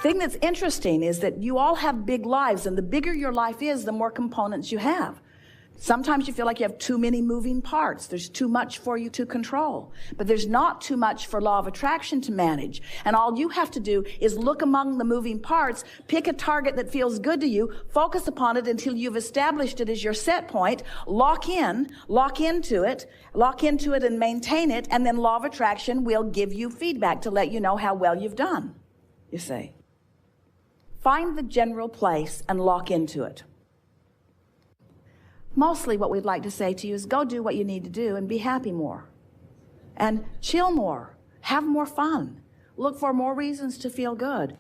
thing that's interesting is that you all have big lives, and the bigger your life is, the more components you have. Sometimes you feel like you have too many moving parts. There's too much for you to control. But there's not too much for law of attraction to manage. And all you have to do is look among the moving parts, pick a target that feels good to you, focus upon it until you've established it as your set point, lock into it and maintain it, and then law of attraction will give you feedback to let you know how well you've done, you see. Find the general place and lock into it. Mostly what we'd like to say to you is go do what you need to do and be happy more. And chill more. Have more fun. Look for more reasons to feel good.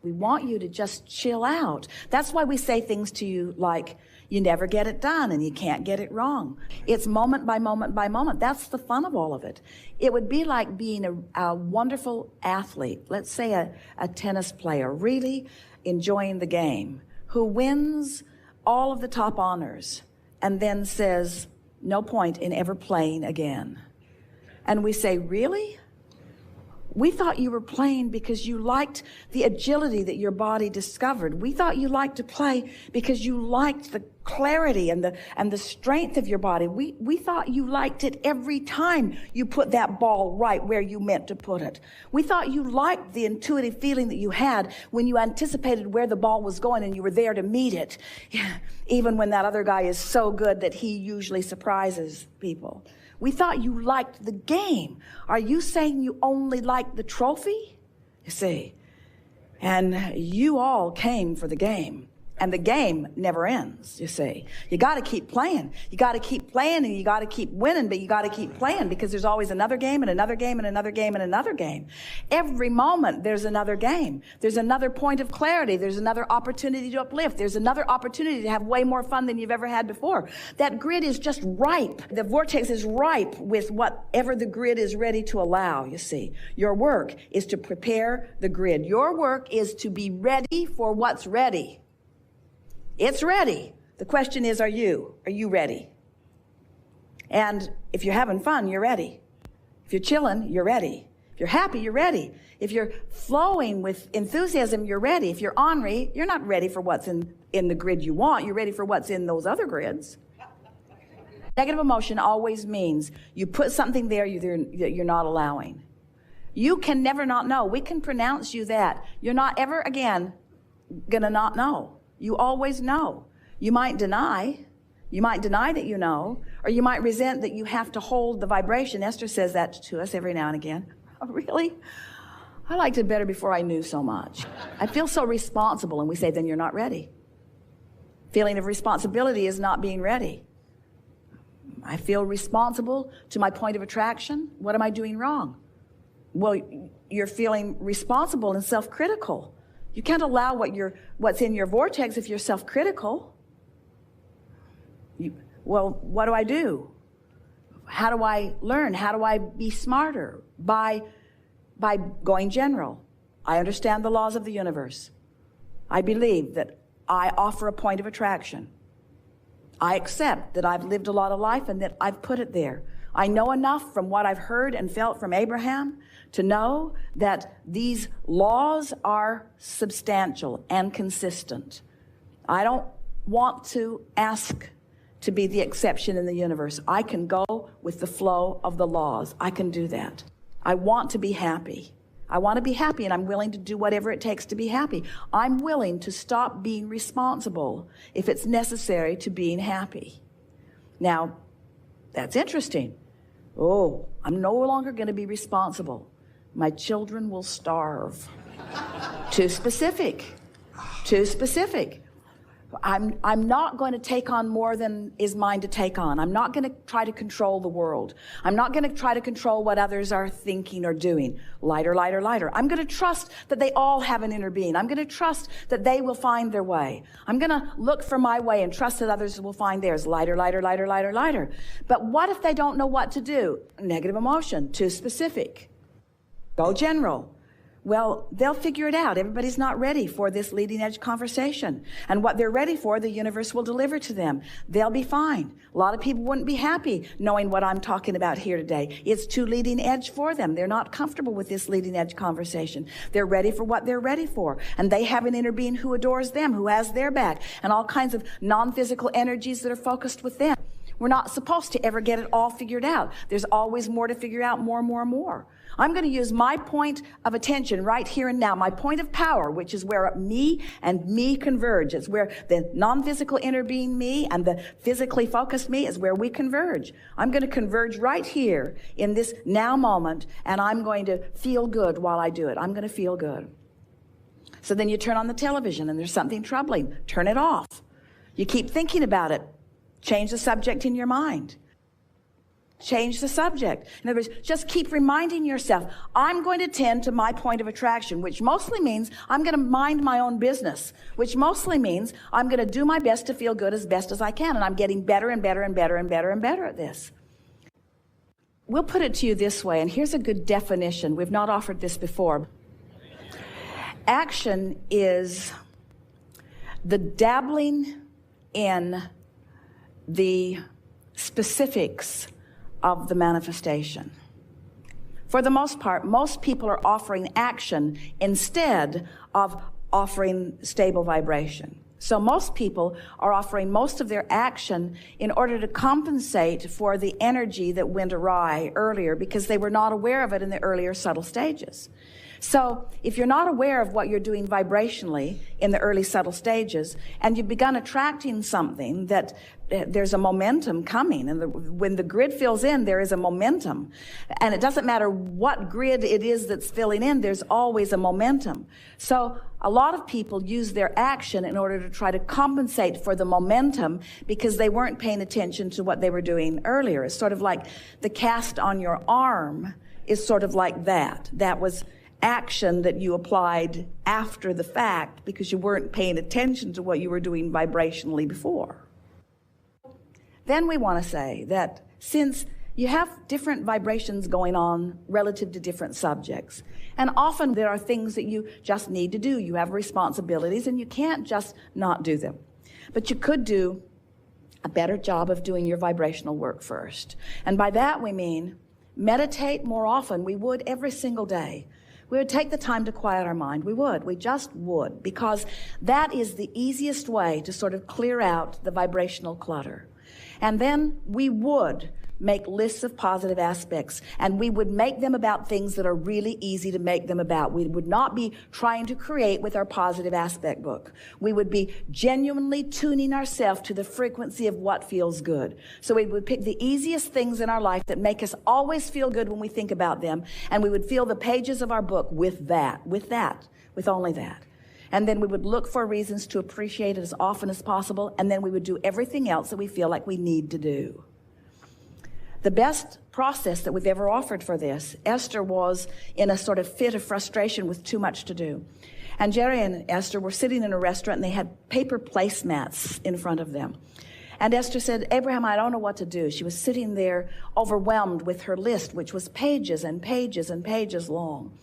We want you to just chill out. That's why we say things to you like, you never get it done and you can't get it wrong. It's moment by moment by moment. That's the fun of all of it. It would be like being a wonderful athlete. Let's say a tennis player really enjoying the game, who wins all of the top honors and then says, no point in ever playing again. And we say, really? We thought you were playing because you liked the agility that your body discovered. We thought you liked to play because you liked the clarity and the strength of your body. We thought you liked it every time you put that ball right where you meant to put it. We thought you liked the intuitive feeling that you had when you anticipated where the ball was going and you were there to meet it. Even when that other guy is so good that he usually surprises people. We thought you liked the game. Are you saying you only liked the trophy? You see, and you all came for the game. And the game never ends, you see. You got to keep playing. You got to keep playing and you got to keep winning, but you got to keep playing because there's always another game and another game and another game and another game. Every moment there's another game. There's another point of clarity. There's another opportunity to uplift. There's another opportunity to have way more fun than you've ever had before. That grid is just ripe. The vortex is ripe with whatever the grid is ready to allow, you see. Your work is to prepare the grid. Your work is to be ready for what's ready. It's ready. The question is, are you ready? And if you're having fun, you're ready. If you're chilling, you're ready. If you're happy, you're ready. If you're flowing with enthusiasm, you're ready. If you're ornery, you're not ready for what's in the grid you want. You're ready for what's in those other grids. Negative emotion always means you put something there that you're not allowing. You can never not know. We can pronounce you that. You're not ever again going to not know. You always know. You might deny that you know, or you might resent that you have to hold the vibration. Esther says that to us every now and again. Oh, really? I liked it better before I knew so much. I feel so responsible, and we say, then you're not ready. Feeling of responsibility is not being ready. I feel responsible to my point of attraction. What am I doing wrong? Well, you're feeling responsible and self-critical. You can't allow what's in your vortex if you're self-critical. Well, what do I do? How do I learn? How do I be smarter? By going general. I understand the laws of the universe. I believe that I offer a point of attraction. I accept that I've lived a lot of life and that I've put it there. I know enough from what I've heard and felt from Abraham to know that these laws are substantial and consistent. I don't want to ask to be the exception in the universe. I can go with the flow of the laws. I can do that. I want to be happy. I want to be happy, and I'm willing to do whatever it takes to be happy. I'm willing to stop being responsible if it's necessary to being happy. Now, that's interesting. Oh, I'm no longer going to be responsible. My children will starve. Too specific. Too specific. I'm not going to take on more than is mine to take on. I'm not going to try to control the world. I'm not going to try to control what others are thinking or doing. Lighter, lighter, lighter. I'm going to trust that they all have an inner being. I'm going to trust that they will find their way. I'm going to look for my way and trust that others will find theirs. Lighter, lighter, lighter, lighter, lighter. But what if they don't know what to do? Negative emotion. Too specific. Go general. Well, they'll figure it out. Everybody's not ready for this leading edge conversation. And what they're ready for, the universe will deliver to them. They'll be fine. A lot of people wouldn't be happy knowing what I'm talking about here today. It's too leading edge for them. They're not comfortable with this leading edge conversation. They're ready for what they're ready for. And they have an inner being who adores them, who has their back, and all kinds of non-physical energies that are focused with them. We're not supposed to ever get it all figured out. There's always more to figure out, more. I'm going to use my point of attention right here and now, my point of power, which is where me and me converge. It's where the non-physical inner being me and the physically focused me is where we converge. I'm going to converge right here in this now moment, and I'm going to feel good while I do it. I'm going to feel good. So then you turn on the television and there's something troubling. Turn it off. You keep thinking about it. Change the subject in your mind. Change the subject. In other words, just keep reminding yourself, I'm going to tend to my point of attraction, which mostly means I'm going to mind my own business, which mostly means I'm going to do my best to feel good as best as I can. And I'm getting better and better and better and better and better at this. We'll put it to you this way, and here's a good definition. We've not offered this before. Action is the dabbling in the specifics of the manifestation. For the most part, most people are offering action instead of offering stable vibration. So most people are offering most of their action in order to compensate for the energy that went awry earlier because they were not aware of it in the earlier subtle stages. So if you're not aware of what you're doing vibrationally in the early subtle stages, and you've begun attracting something that there's a momentum coming, and when the grid fills in, there is a momentum. And it doesn't matter what grid it is that's filling in, there's always a momentum. So a lot of people use their action in order to try to compensate for the momentum because they weren't paying attention to what they were doing earlier. It's sort of like the cast on your arm is sort of like that. That was action that you applied after the fact because you weren't paying attention to what you were doing vibrationally before. Then we want to say that since you have different vibrations going on relative to different subjects, and often there are things that you just need to do. You have responsibilities and you can't just not do them. But you could do a better job of doing your vibrational work first. And by that we mean meditate more often. We would every single day. We would take the time to quiet our mind. We just would, because that is the easiest way to sort of clear out the vibrational clutter. And then we would make lists of positive aspects, and we would make them about things that are really easy to make them about. We would not be trying to create with our positive aspect book. We would be genuinely tuning ourselves to the frequency of what feels good. So we would pick the easiest things in our life that make us always feel good when we think about them, and we would fill the pages of our book with only that. And then we would look for reasons to appreciate it as often as possible, and then we would do everything else that we feel like we need to do. The best process that we've ever offered for this, Esther was in a sort of fit of frustration with too much to do. And Jerry and Esther were sitting in a restaurant, and they had paper placemats in front of them. And Esther said, Abraham, I don't know what to do. She was sitting there overwhelmed with her list, which was pages and pages and pages long.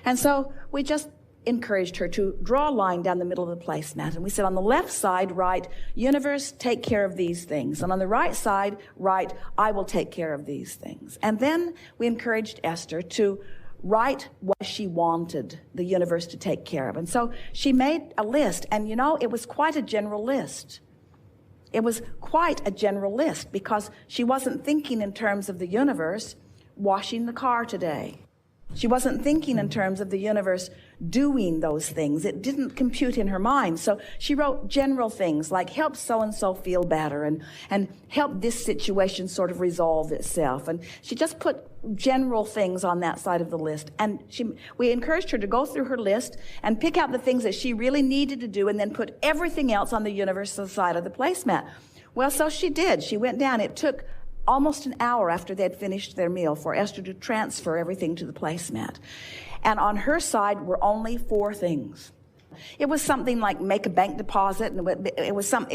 And so we just encouraged her to draw a line down the middle of the placemat. And we said, on the left side, write, universe, take care of these things. And on the right side, write, I will take care of these things. And then we encouraged Esther to write what she wanted the universe to take care of. And so she made a list. And it was quite a general list. It was quite a general list because she wasn't thinking in terms of the universe washing the car today. She wasn't thinking in terms of the universe doing those things. It didn't compute in her mind. So she wrote general things like help so-and-so feel better and help this situation sort of resolve itself. And she just put general things on that side of the list. And we encouraged her to go through her list and pick out the things that she really needed to do and then put everything else on the universal side of the placemat. Well, so she did. She went down. It took almost an hour after they'd finished their meal for Esther to transfer everything to the placemat. And on her side were only 4 things. It was something like make a bank deposit, and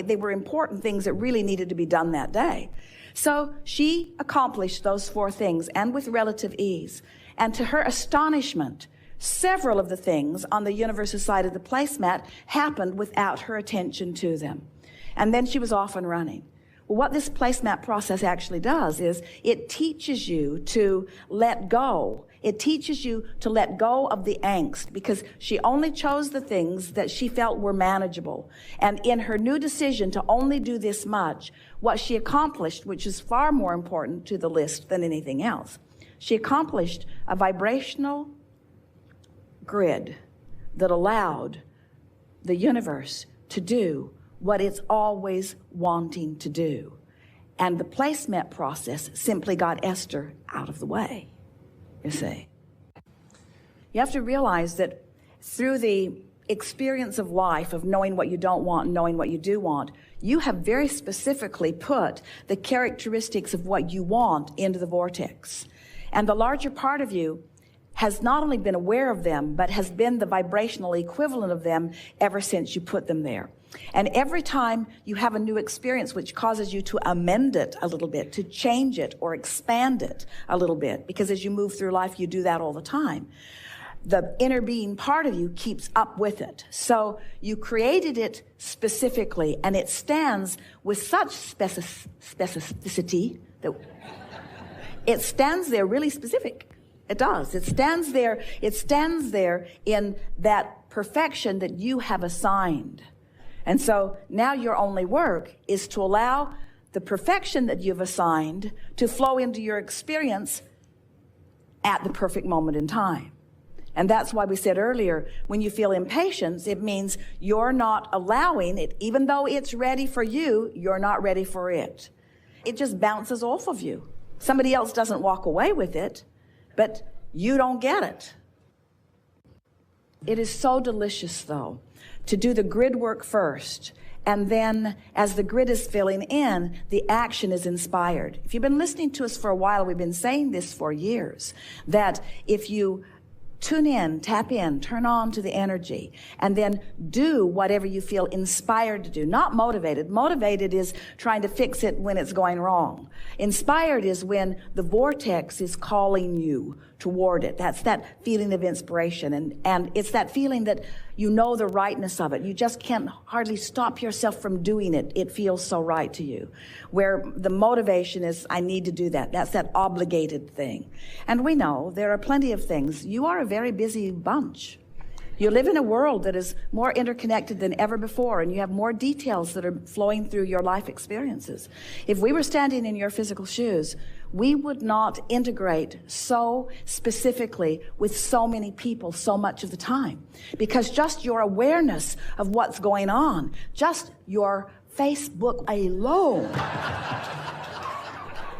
they were important things that really needed to be done that day. So she accomplished those 4 things, and with relative ease. And to her astonishment, Several of the things on the universe's side of the placemat happened without her attention to them. And then she was off and running. Well, what this placemat process actually does is it teaches you to let go. It teaches you to let go of the angst, because she only chose the things that she felt were manageable. And in her new decision to only do this much, what she accomplished, which is far more important to the list than anything else, she accomplished a vibrational grid that allowed the universe to do what it's always wanting to do. And the placemat process simply got Esther out of the way, you see. You have to realize that through the experience of life, of knowing what you don't want and knowing what you do want, you have very specifically put the characteristics of what you want into the vortex. And the larger part of you has not only been aware of them, but has been the vibrational equivalent of them ever since you put them there. And every time you have a new experience which causes you to amend it a little bit, to change it or expand it a little bit, because as you move through life, you do that all the time, the inner being part of you keeps up with it. So you created it specifically, and it stands with such specificity that it stands there really specific. It does. It stands there in that perfection that you have assigned. And so now your only work is to allow the perfection that you've assigned to flow into your experience at the perfect moment in time. And that's why we said earlier, when you feel impatience, it means you're not allowing it, even though it's ready for you, you're not ready for it. It just bounces off of you. Somebody else doesn't walk away with it, but you don't get it. It is so delicious, though, to do the grid work first, and then as the grid is filling in, the action is inspired. If you've been listening to us for a while, we've been saying this for years, that if you tune in, tap in, turn on to the energy, and then do whatever you feel inspired to do. Not motivated. Motivated is trying to fix it when it's going wrong. Inspired is when the vortex is calling you toward it. That's that feeling of inspiration. And it's that feeling that you know the rightness of it. You just can't hardly stop yourself from doing it. It feels so right to you. Where the motivation is, I need to do that. That's that obligated thing. And we know there are plenty of things. You are a very busy bunch. You live in a world that is more interconnected than ever before, and you have more details that are flowing through your life experiences. If we were standing in your physical shoes, we would not integrate so specifically with so many people so much of the time. Because just your awareness of what's going on, just your Facebook alone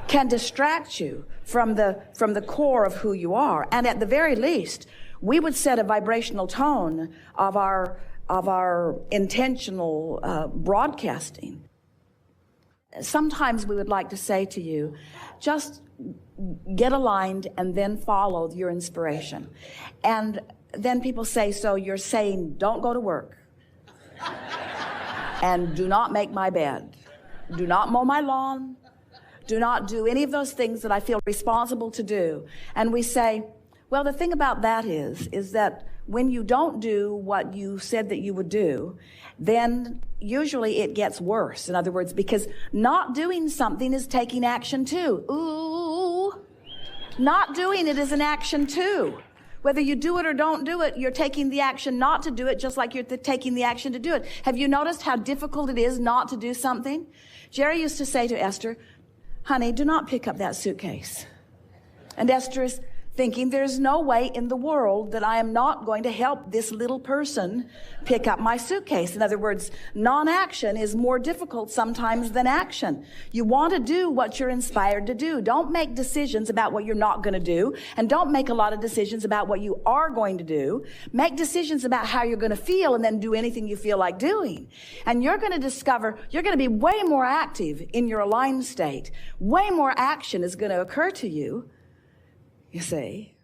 can distract you from the core of who you are. And at the very least, we would set a vibrational tone of our intentional broadcasting. Sometimes we would like to say to you, just get aligned and then follow your inspiration. And then people say, so you're saying don't go to work and do not make my bed, do not mow my lawn, do not do any of those things that I feel responsible to do. And we say, well, the thing about that is that when you don't do what you said that you would do, then usually it gets worse. In other words, because not doing something is taking action too. Ooh, not doing it is an action too. Whether you do it or don't do it, you're taking the action not to do it, just like you're taking the action to do it. Have you noticed how difficult it is not to do something? Jerry used to say to Esther, honey, do not pick up that suitcase. And Esther is thinking, there's no way in the world that I am not going to help this little person pick up my suitcase. In other words, non-action is more difficult sometimes than action. You want to do what you're inspired to do. Don't make decisions about what you're not going to do, and don't make a lot of decisions about what you are going to do. Make decisions about how you're going to feel, and then do anything you feel like doing. And you're going to discover you're going to be way more active in your aligned state. Way more action is going to occur to you. You see,